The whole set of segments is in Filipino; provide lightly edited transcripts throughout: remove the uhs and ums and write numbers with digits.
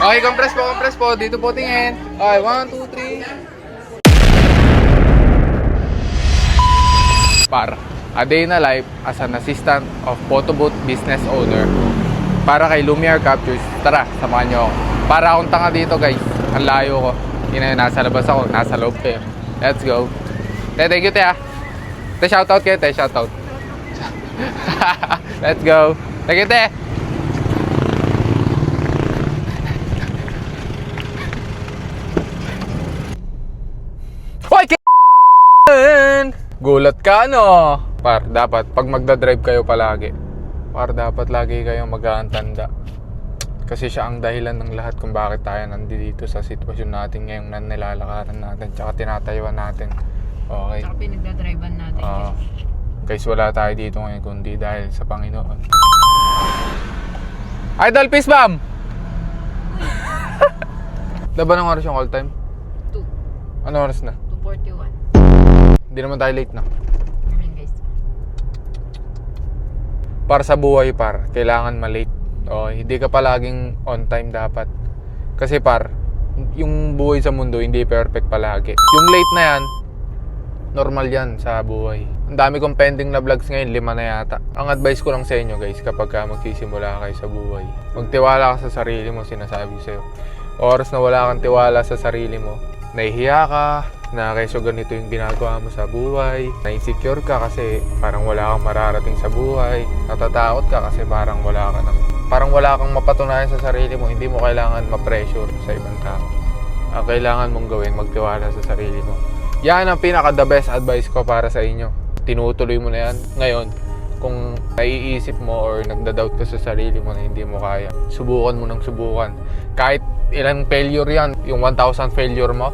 Okay, compress po. Dito po tingin. Okay, 1, 2, 3. A day in a life as an assistant of photo booth business owner para kay Lumiere Captures. Tara, samahan nyo ako. Para akong tanga dito guys. Ang layo ko. Hindi na yun, nasa labas ako. Nasa loob kayo. Let's go. Thank you, te ah. Te, shoutout kayo, te. Shoutout. Let's go. Thank you, te. Hoy, gulat ka, no? Par, dapat pag magdadrive kayo palagi, dapat lagi kayong mag-aantanda. Kasi siya ang dahilan ng lahat kung bakit tayo nandito sa sitwasyon natin ngayong nilalakaran natin tsaka tinatayuan natin. Okay. Tsaka pinagdadrivean natin. Guys, wala tayo dito ngayon kundi dahil sa Panginoon. Idol, peace bomb! Diba ng oras yung call time? 2. Ano oras na? 2:41. Hindi naman tayo late na. Ayan guys. Para sa buhay par, kailangan malate. O, hindi ka palaging on time dapat. Kasi par, yung buhay sa mundo hindi perfect palagi. Yung late na yan, normal yan sa buhay. Ang dami kong pending na vlogs ngayon, 5 na yata. Ang advice ko lang sa inyo guys, kapag magsisimula kayo sa buhay, magtiwala ka sa sarili mo, sinasabi ko sa'yo. Oras na wala kang tiwala sa sarili mo, nahihiya ka, na keso ganito yung ginagawa mo sa buhay, na-insecure ka kasi parang wala kang mararating sa buhay, natatakot ka kasi parang wala kang mapatunayan sa sarili mo, hindi mo kailangan ma-pressure sa ibang tao. Ang kailangan mong gawin, magtiwala sa sarili mo. Yan ang pinaka-the best advice ko para sa inyo. Tinutuloy mo na yan. Ngayon, kung naiisip mo or nagda-doubt ka sa sarili mo na hindi mo kaya, subukan mo ng subukan. Kahit ilang failure yan, yung 1,000 failure mo,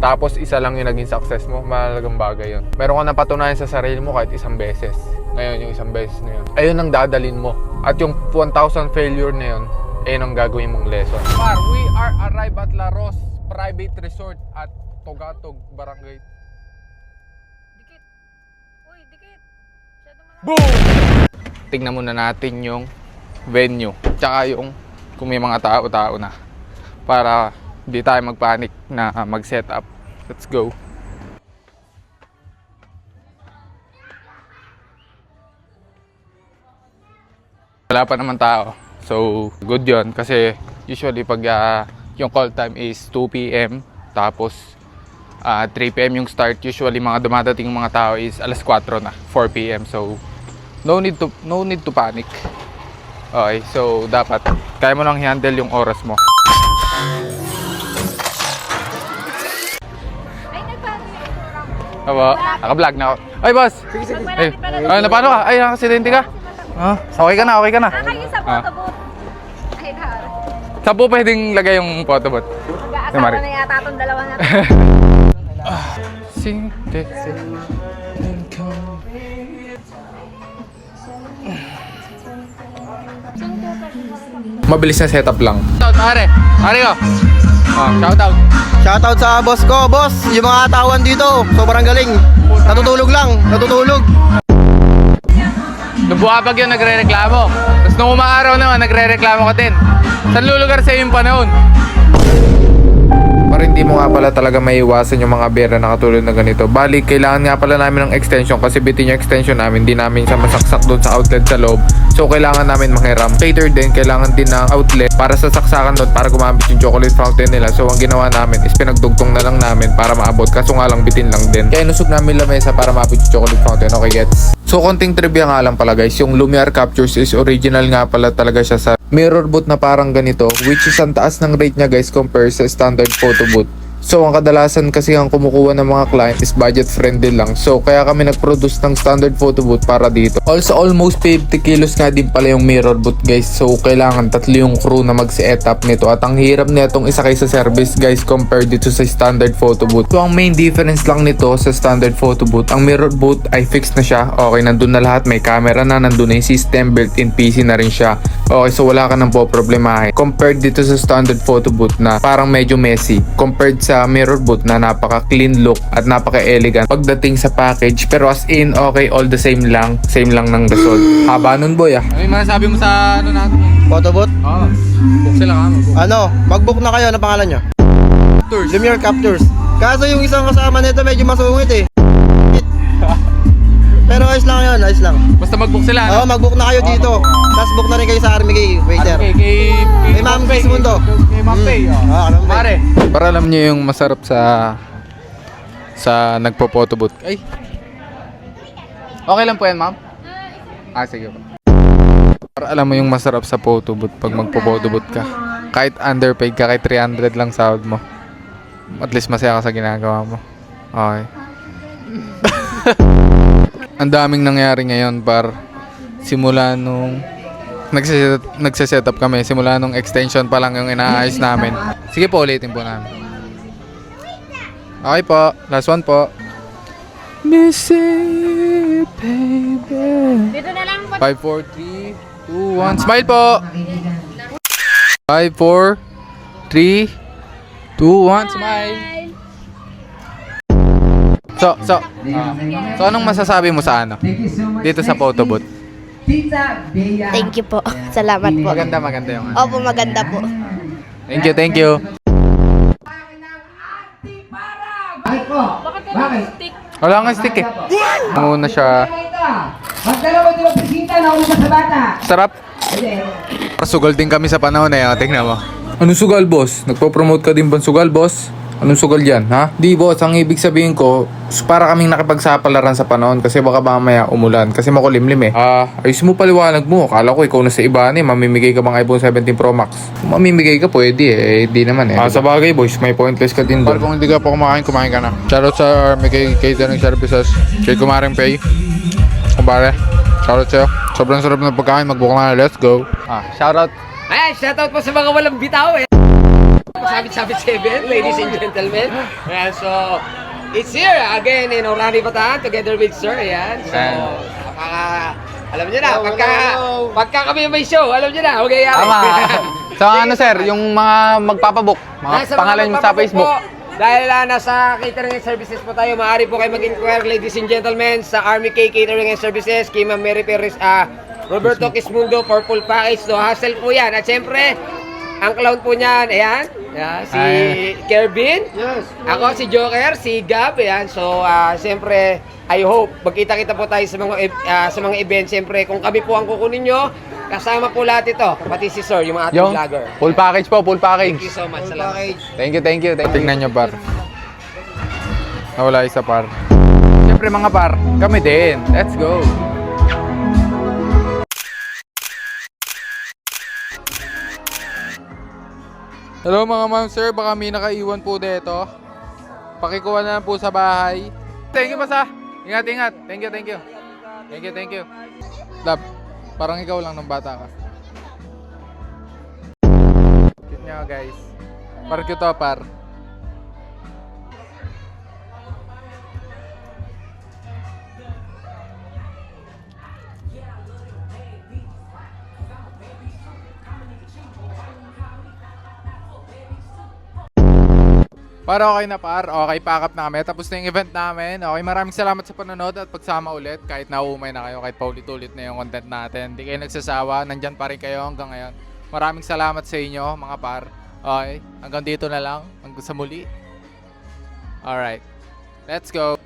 tapos isa lang yung naging success mo, mahalagang bagay yun. Meron ka napatunayan sa sarili mo kahit isang beses. Ngayon, yung isang beses na yun, ayun ang dadalin mo. At yung 1,000 failure na yun, ayun ang gagawin mong lesson. We are arrived at La Ros Private Resort at Togatog, Barangay. Dikit. Uy, dikit. Boom! Tingnan muna natin yung venue. Tsaka yung kung may mga tao-tao na. Para hindi tayo magpanik na mag-set up. Let's go. Wala pa naman tao. So, good yon kasi usually pag yung call time is 2 PM tapos 3 PM yung start, usually mga dumadating mga tao is alas 4 na, 4 PM. So, no need to panic. Okay, so dapat kaya mo lang i-handle yung oras mo. Aba, naka-vlog na ako. Ay, boss! Sige. Ay, paano ka? Ay, nakasidente ka? Okay ka na. Kayo sa photo booth. Ay, har. Saan po pwedeng lagay yung photo booth? Mag-aasawa na yata itong dalawa na. Mabilis na setup lang. Shoutout, Are ko. Shoutout. Shoutout sa boss ko, boss. Yung mga tawan dito, sobrang galing. Natutulog. Nung buwabag yun, nagre-reklamo. Tapos nung umaaraw naman, nagre-reklamo ka din. Saan lulugar sa yung panahon? Para hindi mo nga pala talaga maiwasan yung mga bera na katulad na ganito. Bali, kailangan nga pala namin ng extension kasi bitin yung extension namin. Hindi namin siya masaksak doon sa outlet sa loob. So, kailangan namin manghiram. Later din, kailangan din ng outlet para sa saksakan doon para gumamit yung chocolate fountain nila. So, ang ginawa namin is pinagdugtong na lang namin para maabot. Kaso nga lang bitin lang din. Kaya nusog namin lamesa para maabot yung chocolate fountain. Okay, gets? So, konting trivia nga lang pala guys. Yung Lumiere Captures is original nga pala talaga siya sa mirror booth na parang ganito, which is ang taas ng rate niya guys compare sa standard photo booth. So, ang kadalasan kasi ang kumukuha ng mga client is budget friendly lang. So, kaya kami nag-produce ng standard photo booth para dito. Also, almost 50 kilos nga din pala yung mirror booth guys. So, kailangan 3 yung crew na mag-set up nito. At ang hirap nitong isakay sa service guys compared dito sa standard photo booth. So, ang main difference lang nito sa standard photo booth, ang mirror booth ay fixed na siya. Okay, nandun na lahat. May camera na, nandun na yung system, built-in PC na rin siya. Okay, so wala ka nang po-problemahin. Compared dito sa standard photo booth na parang medyo messy. Compared sa mirror booth na napaka-clean look at napaka-elegant pagdating sa package. Pero as in, okay, all the same lang. Same lang ng gasol. Haba nun boy ah. Ano yung masasabi mo sa ano natin? Photobooth? Oo. Book sila ka mo. Ano, mag-book na kayo. Ano pangalan nyo? Tours. Lumiere Captures. Kaso yung isang kasama nito medyo masungit eh. Pero ayos lang yun, ayos lang. Basta mag-book sila. Oo, mag-book na kayo dito. Tapos book na rin kayo sa Army kay waiter. Kay Ma'am Grace Mundo. Kay Ma'am Pay. Ma'am Pay. Pare. Para alam niyo yung masarap sa nagpo-photobooth. Ay. Okay lang po yan, ma'am? Sige po. Para alam mo yung masarap sa photobooth pag magpo-photobooth ka. Kahit underpaid ka, kahit 300 lang sahod mo. At least masaya ka sa ginagawa mo. Okay. Ang daming nangyari ngayon par simula nung nagse-set up kami, simula nung extension pa lang yung inaayos namin. Sige po, ulitin po namin. Okay po, last one po. Missing baby. Dito na lang po. 5, 4, 3, 2, 1. Smile po! 5, 4, 3, 2, 1. Smile! So anong masasabi mo sa ano? Dito sa photobooth? Thank you po. Salamat po. Maganda yung ano. Opo, maganda po. Thank you. Wala nga stick eh. Muna siya. Magdalawa di ba presita na ulo sa bata? Sarap. Sugal din kami sa panahon na yan. Tingnan mo. Anong sugal, boss? Nagpo-promote ka din ba sugal, boss? Anong sugal yan, ha? Di, boss. Ang ibig sabihin ko, para kaming nakipagsapalaran sa panahon kasi baka mamaya umulan. Kasi makulimlim eh. Ayos mo paliwanag mo. Akala ko ikaw na sa iba eh. Mamimigay ka bang iPhone 17 Pro Max? Kung mamimigay ka, pwede eh. Di naman eh. Sa bagay, boys. May pointless ka din doon. Kung hindi ka pa kumain ka na. Shoutout sa Army Catering Services. Kay Kumaring Pay. Kumpare. Shoutout sa'yo. Sobrang sarap ng pagkain. Mag-book na. Let's go. Shoutout. Ayan, shoutout po sa mga walang bitaw eh. Sabit-sabit 7, ladies and gentlemen. Ayan, so, it's here again in Orani, Bataan, together with Sir. Ayan, so, alam niyo na, pagka kami may show, alam niyo na, okay yan. Tama. So ano sir, yung mga magpapabook, mga Nasa pangalan mo sa magpapabook Facebook. po, dahil nasa catering and services po tayo, maaari po kayo mag-inquire, ladies and gentlemen, sa Army K Catering and Services, kay Ma'am Mary Perez, Roberto Quismundo, Purple Package, no hassle po yan. At syempre, ang clown po niyan, ayan, si Kervin, ako si Joker, si Gab, ayan. So, syempre, I hope, magkita-kita po tayo sa mga event. Syempre, kung kami po ang kukunin nyo, kasama po lahat ito, pati si Sir, yung ating Yung vlogger. full package po, full package. Thank you so much. Salamat. Thank you. Tingnan nyo par. Nawala isa par. Siyempre mga par, kami din. Let's go. Hello mga ma'am sir, baka may nakaiwan po dito. Pakikuha na lang po sa bahay. Thank you basta. Ingat. Thank you. Love, parang ikaw lang ng bata ka. Cute nyo guys. Par cute to par. Para okay na par, okay, pack up na kami. Tapos na yung event namin. Okay, maraming salamat sa panonood at pagsama ulit. Kahit nauumay na kayo, kahit paulit-ulit na yung content natin. Hindi kayo nagsasawa, nandyan pa rin kayo hanggang ngayon. Maraming salamat sa inyo mga par. Okay, hanggang dito na lang. Hanggang sa muli. Alright, let's go.